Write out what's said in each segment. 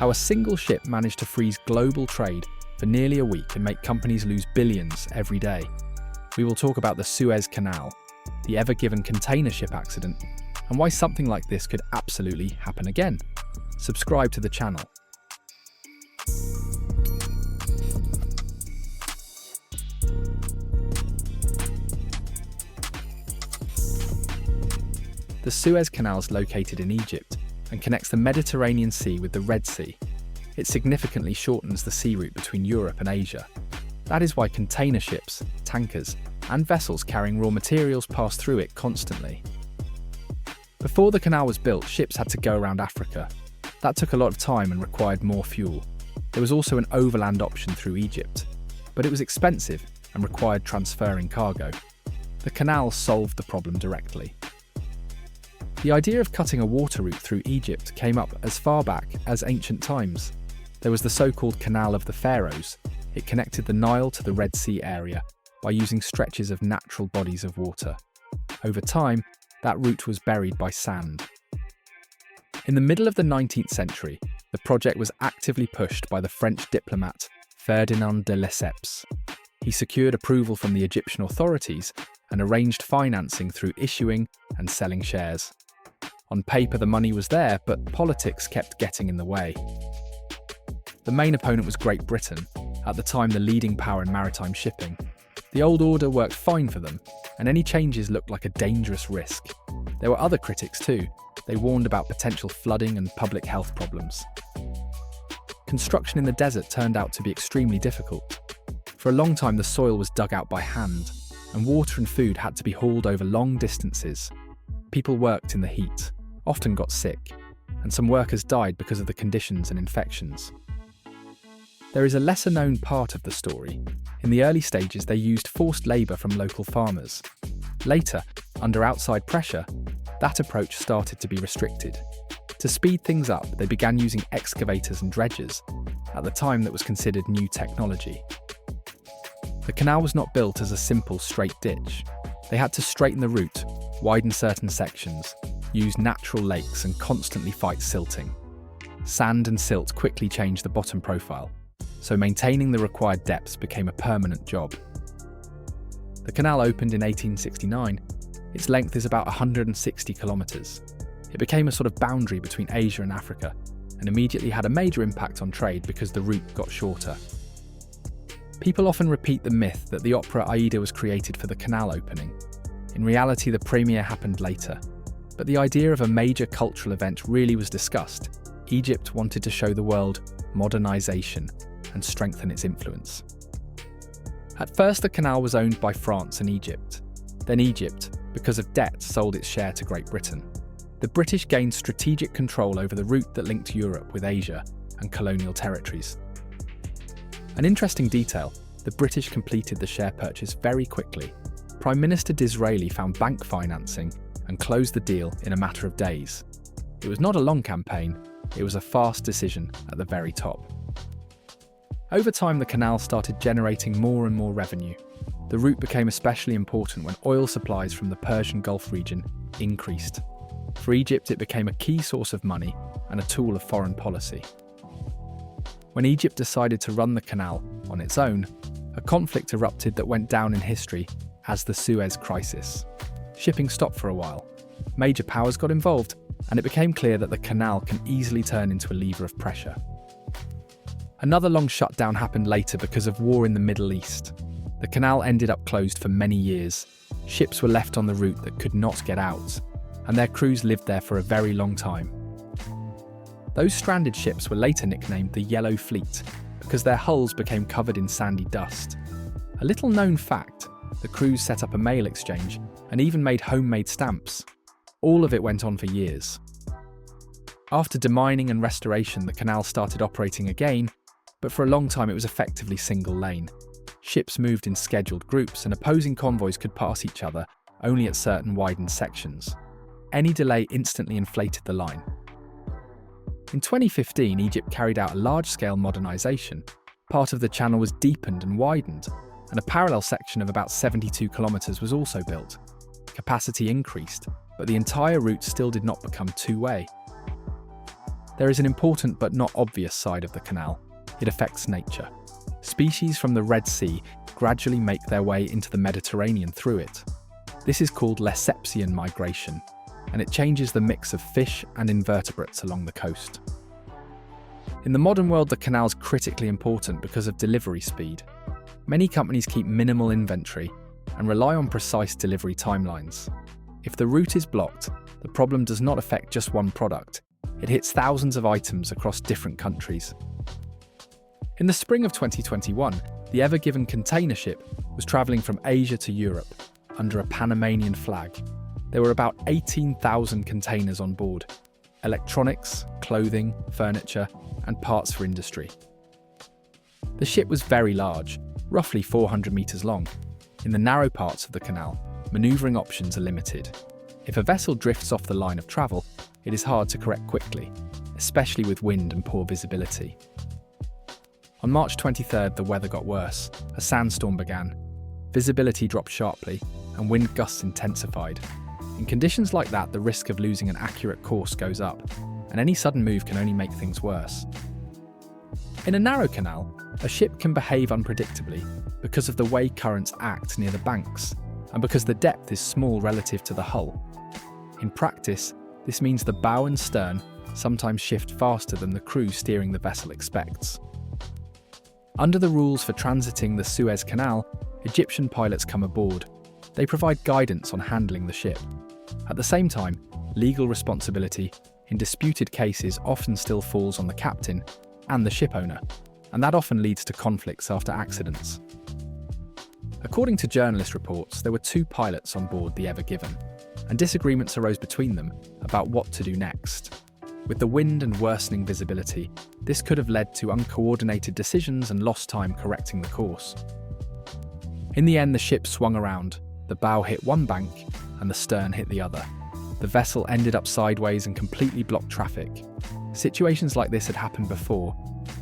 how a single ship managed to freeze global trade for nearly a week and make companies lose billions every day. We will talk about the Suez Canal, the Ever Given container ship accident, and why something like this could absolutely happen again. Subscribe to the channel. The Suez Canal is located in Egypt and connects the Mediterranean Sea with the Red Sea. It significantly shortens the sea route between Europe and Asia. That is why container ships, tankers, and vessels carrying raw materials pass through it constantly. Before the canal was built, ships had to go around Africa. That took a lot of time and required more fuel. There was also an overland option through Egypt, but it was expensive and required transferring cargo. The canal solved the problem directly. The idea of cutting a water route through Egypt came up as far back as ancient times. There was the so-called Canal of the Pharaohs. It connected the Nile to the Red Sea area by using stretches of natural bodies of water. Over time, that route was buried by sand. In the middle of the 19th century, the project was actively pushed by the French diplomat Ferdinand de Lesseps. He secured approval from the Egyptian authorities and arranged financing through issuing and selling shares. On paper, the money was there, but politics kept getting in the way. The main opponent was Great Britain, at the time the leading power in maritime shipping. The old order worked fine for them, and any changes looked like a dangerous risk. There were other critics too. They warned about potential flooding and public health problems. Construction in the desert turned out to be extremely difficult. For a long time, the soil was dug out by hand, and water and food had to be hauled over long distances. People worked in the heat, often got sick, and some workers died because of the conditions and infections. There is a lesser-known part of the story. In the early stages, they used forced labour from local farmers. Later, under outside pressure, that approach started to be restricted. To speed things up, they began using excavators and dredgers. At the time, that was considered new technology. The canal was not built as a simple straight ditch. They had to straighten the route, widen certain sections, use natural lakes, and constantly fight silting. Sand and silt quickly changed the bottom profile, so maintaining the required depths became a permanent job. The canal opened in 1869. Its length is about 160 kilometres. It became a sort of boundary between Asia and Africa, and immediately had a major impact on trade because the route got shorter. People often repeat the myth that the opera Aida was created for the canal opening. In reality, the premiere happened later. But the idea of a major cultural event really was discussed. Egypt wanted to show the world modernisation and strengthen its influence. At first, the canal was owned by France and Egypt. Then Egypt, because of debt, sold its share to Great Britain. The British gained strategic control over the route that linked Europe with Asia and colonial territories. An interesting detail, the British completed the share purchase very quickly. Prime Minister Disraeli found bank financing and closed the deal in a matter of days. It was not a long campaign, it was a fast decision at the very top. Over time, the canal started generating more and more revenue. The route became especially important when oil supplies from the Persian Gulf region increased. For Egypt, it became a key source of money and a tool of foreign policy. When Egypt decided to run the canal on its own, a conflict erupted that went down in history as the Suez Crisis. Shipping stopped for a while. Major powers got involved, and it became clear that the canal can easily turn into a lever of pressure. Another long shutdown happened later because of war in the Middle East. The canal ended up closed for many years. Ships were left on the route that could not get out, and their crews lived there for a very long time. Those stranded ships were later nicknamed the Yellow Fleet because their hulls became covered in sandy dust. A little known fact, the crews set up a mail exchange and even made homemade stamps. All of it went on for years. After demining and restoration, the canal started operating again, but for a long time it was effectively single lane. Ships moved in scheduled groups and opposing convoys could pass each other only at certain widened sections. Any delay instantly inflated the line. In 2015, Egypt carried out a large-scale modernisation. Part of the channel was deepened and widened, and a parallel section of about 72 kilometres was also built. Capacity increased, but the entire route still did not become two-way. There is an important but not obvious side of the canal. It affects nature. Species from the Red Sea gradually make their way into the Mediterranean through it. This is called Lessepian migration, and it changes the mix of fish and invertebrates along the coast. In the modern world, the canal is critically important because of delivery speed. Many companies keep minimal inventory and rely on precise delivery timelines. If the route is blocked, the problem does not affect just one product. It hits thousands of items across different countries. In the spring of 2021, the Ever Given container ship was travelling from Asia to Europe under a Panamanian flag. There were about 18,000 containers on board: electronics, clothing, furniture, and parts for industry. The ship was very large, roughly 400 metres long. In the narrow parts of the canal, manoeuvring options are limited. If a vessel drifts off the line of travel, it is hard to correct quickly, especially with wind and poor visibility. On March 23rd, the weather got worse. A sandstorm began. Visibility dropped sharply, and wind gusts intensified. In conditions like that, the risk of losing an accurate course goes up, and any sudden move can only make things worse. In a narrow canal, a ship can behave unpredictably because of the way currents act near the banks, and because the depth is small relative to the hull. In practice, this means the bow and stern sometimes shift faster than the crew steering the vessel expects. Under the rules for transiting the Suez Canal, Egyptian pilots come aboard. They provide guidance on handling the ship. At the same time, legal responsibility in disputed cases often still falls on the captain and the ship owner, and that often leads to conflicts after accidents. According to journalist reports, there were 2 pilots on board the Ever Given, and disagreements arose between them about what to do next. With the wind and worsening visibility, this could have led to uncoordinated decisions and lost time correcting the course. In the end, the ship swung around, the bow hit one bank and the stern hit the other. The vessel ended up sideways and completely blocked traffic. Situations like this had happened before,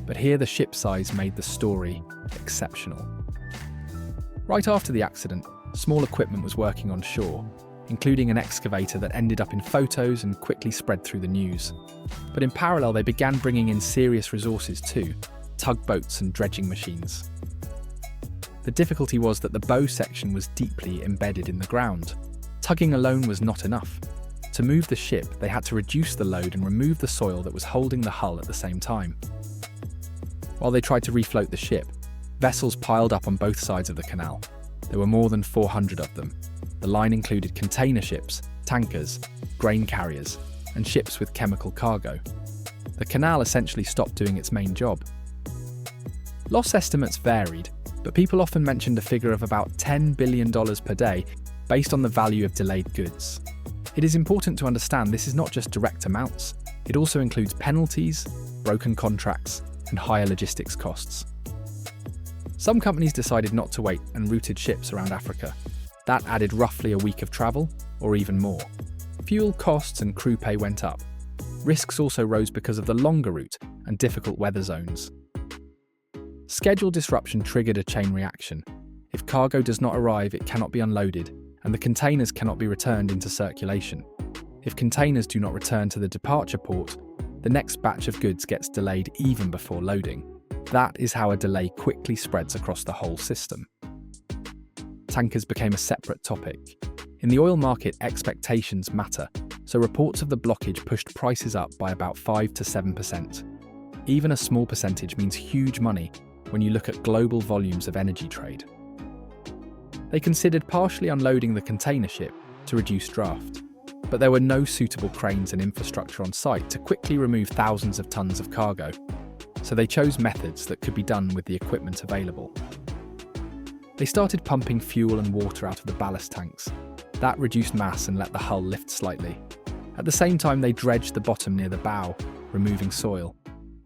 but here the ship size made the story exceptional. Right after the accident, small equipment was working on shore, including an excavator that ended up in photos and quickly spread through the news. But in parallel, they began bringing in serious resources too: tugboats and dredging machines. The difficulty was that the bow section was deeply embedded in the ground. Tugging alone was not enough. To move the ship, they had to reduce the load and remove the soil that was holding the hull at the same time. While they tried to refloat the ship, vessels piled up on both sides of the canal. There were more than 400 of them. The line included container ships, tankers, grain carriers, and ships with chemical cargo. The canal essentially stopped doing its main job. Loss estimates varied, but people often mentioned a figure of about $10 billion per day based on the value of delayed goods. It is important to understand this is not just direct amounts, it also includes penalties, broken contracts, and higher logistics costs. Some companies decided not to wait and routed ships around Africa. That added roughly a week of travel, or even more. Fuel costs and crew pay went up. Risks also rose because of the longer route and difficult weather zones. Schedule disruption triggered a chain reaction. If cargo does not arrive, it cannot be unloaded, and the containers cannot be returned into circulation. If containers do not return to the departure port, the next batch of goods gets delayed even before loading. That is how a delay quickly spreads across the whole system. Tankers became a separate topic. In the oil market, expectations matter, so reports of the blockage pushed prices up by about 5 to 7%. Even a small percentage means huge money when you look at global volumes of energy trade. They considered partially unloading the container ship to reduce draft, but there were no suitable cranes and infrastructure on site to quickly remove thousands of tons of cargo, so they chose methods that could be done with the equipment available. They started pumping fuel and water out of the ballast tanks. That reduced mass and let the hull lift slightly. At the same time, they dredged the bottom near the bow, removing soil.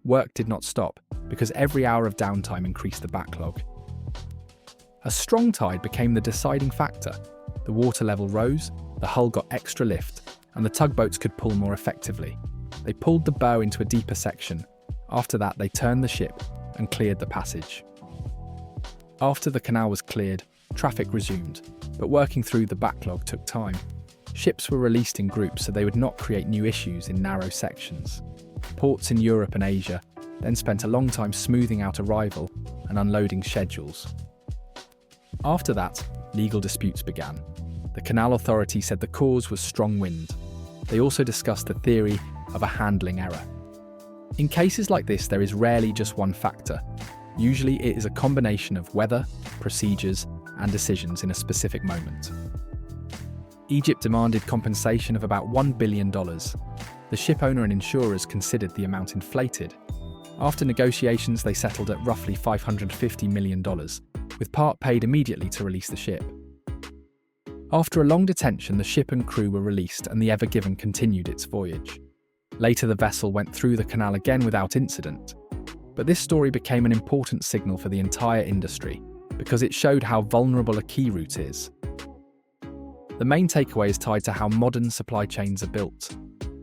Work did not stop, because every hour of downtime increased the backlog. A strong tide became the deciding factor. The water level rose, the hull got extra lift, and the tugboats could pull more effectively. They pulled the bow into a deeper section. After that, they turned the ship and cleared the passage. After the canal was cleared, traffic resumed, but working through the backlog took time. Ships were released in groups so they would not create new issues in narrow sections. Ports in Europe and Asia then spent a long time smoothing out arrival and unloading schedules. After that, legal disputes began. The Canal Authority said the cause was strong wind. They also discussed the theory of a handling error. In cases like this, there is rarely just one factor. Usually it is a combination of weather, procedures, and decisions in a specific moment. Egypt demanded compensation of about $1 billion. The ship owner and insurers considered the amount inflated. After negotiations, they settled at roughly $550 million, with part paid immediately to release the ship. After a long detention, the ship and crew were released and the Ever Given continued its voyage. Later, the vessel went through the canal again without incident. But this story became an important signal for the entire industry because it showed how vulnerable a key route is. The main takeaway is tied to how modern supply chains are built.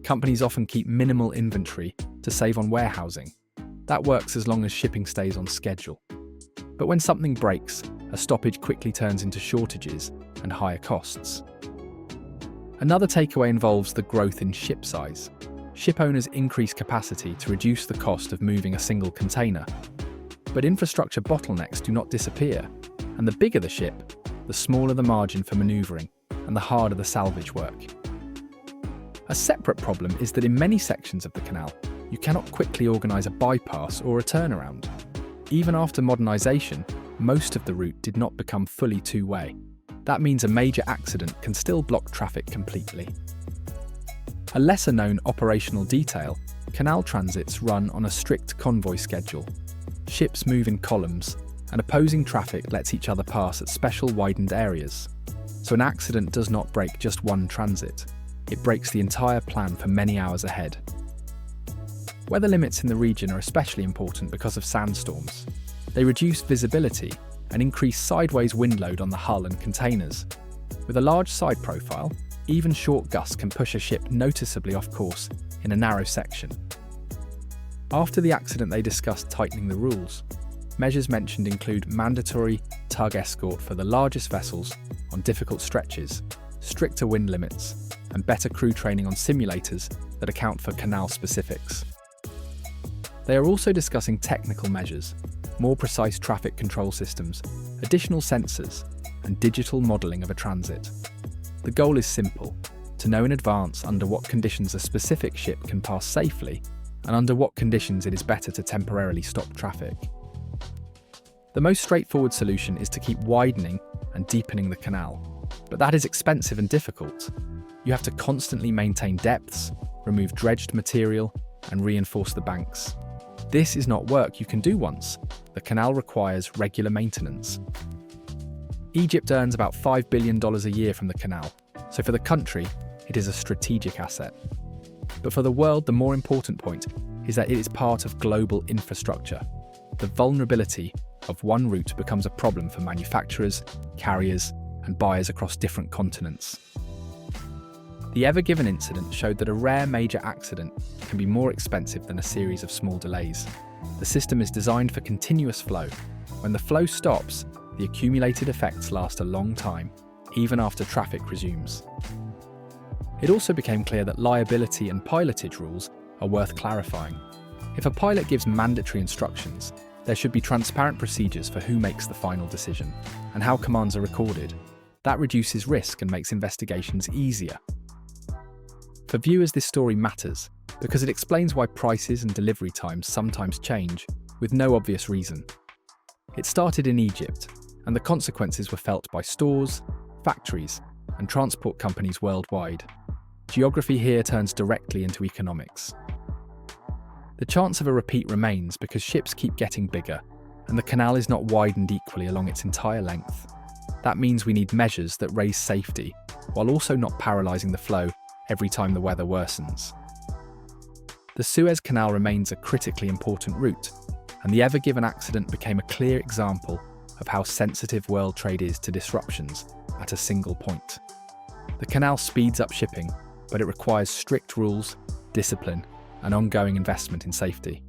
Companies often keep minimal inventory to save on warehousing. That works as long as shipping stays on schedule. But when something breaks, a stoppage quickly turns into shortages and higher costs. Another takeaway involves the growth in ship size. Ship owners increase capacity to reduce the cost of moving a single container. But infrastructure bottlenecks do not disappear, and the bigger the ship, the smaller the margin for manoeuvring and the harder the salvage work. A separate problem is that in many sections of the canal, you cannot quickly organise a bypass or a turnaround. Even after modernisation, most of the route did not become fully two-way. That means a major accident can still block traffic completely. A lesser-known operational detail, canal transits run on a strict convoy schedule. Ships move in columns, and opposing traffic lets each other pass at special widened areas. So an accident does not break just one transit. It breaks the entire plan for many hours ahead. Weather limits in the region are especially important because of sandstorms. They reduce visibility and increase sideways wind load on the hull and containers. With a large side profile, even short gusts can push a ship noticeably off course in a narrow section. After the accident, they discussed tightening the rules. Measures mentioned include mandatory tug escort for the largest vessels on difficult stretches, stricter wind limits, and better crew training on simulators that account for canal specifics. They are also discussing technical measures, more precise traffic control systems, additional sensors, and digital modelling of a transit. The goal is simple: to know in advance under what conditions a specific ship can pass safely and under what conditions it is better to temporarily stop traffic. The most straightforward solution is to keep widening and deepening the canal, but that is expensive and difficult. You have to constantly maintain depths, remove dredged material, and reinforce the banks. This is not work you can do once. The canal requires regular maintenance. Egypt earns about $5 billion a year from the canal, so for the country, it is a strategic asset. But for the world, the more important point is that it is part of global infrastructure. The vulnerability of one route becomes a problem for manufacturers, carriers, and buyers across different continents. The Ever Given incident showed that a rare major accident can be more expensive than a series of small delays. The system is designed for continuous flow. When the flow stops, the accumulated effects last a long time, even after traffic resumes. It also became clear that liability and pilotage rules are worth clarifying. If a pilot gives mandatory instructions, there should be transparent procedures for who makes the final decision and how commands are recorded. That reduces risk and makes investigations easier. For viewers, this story matters because it explains why prices and delivery times sometimes change with no obvious reason. It started in Egypt, and the consequences were felt by stores, factories, and transport companies worldwide. Geography here turns directly into economics. The chance of a repeat remains because ships keep getting bigger, and the canal is not widened equally along its entire length. That means we need measures that raise safety, while also not paralysing the flow every time the weather worsens. The Suez Canal remains a critically important route, and the Ever Given accident became a clear example of how sensitive world trade is to disruptions at a single point. The canal speeds up shipping, but it requires strict rules, discipline, and ongoing investment in safety.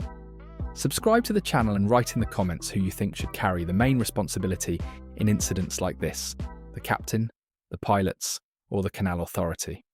Subscribe to the channel and write in the comments who you think should carry the main responsibility in incidents like this: the captain, the pilots, or the Canal Authority.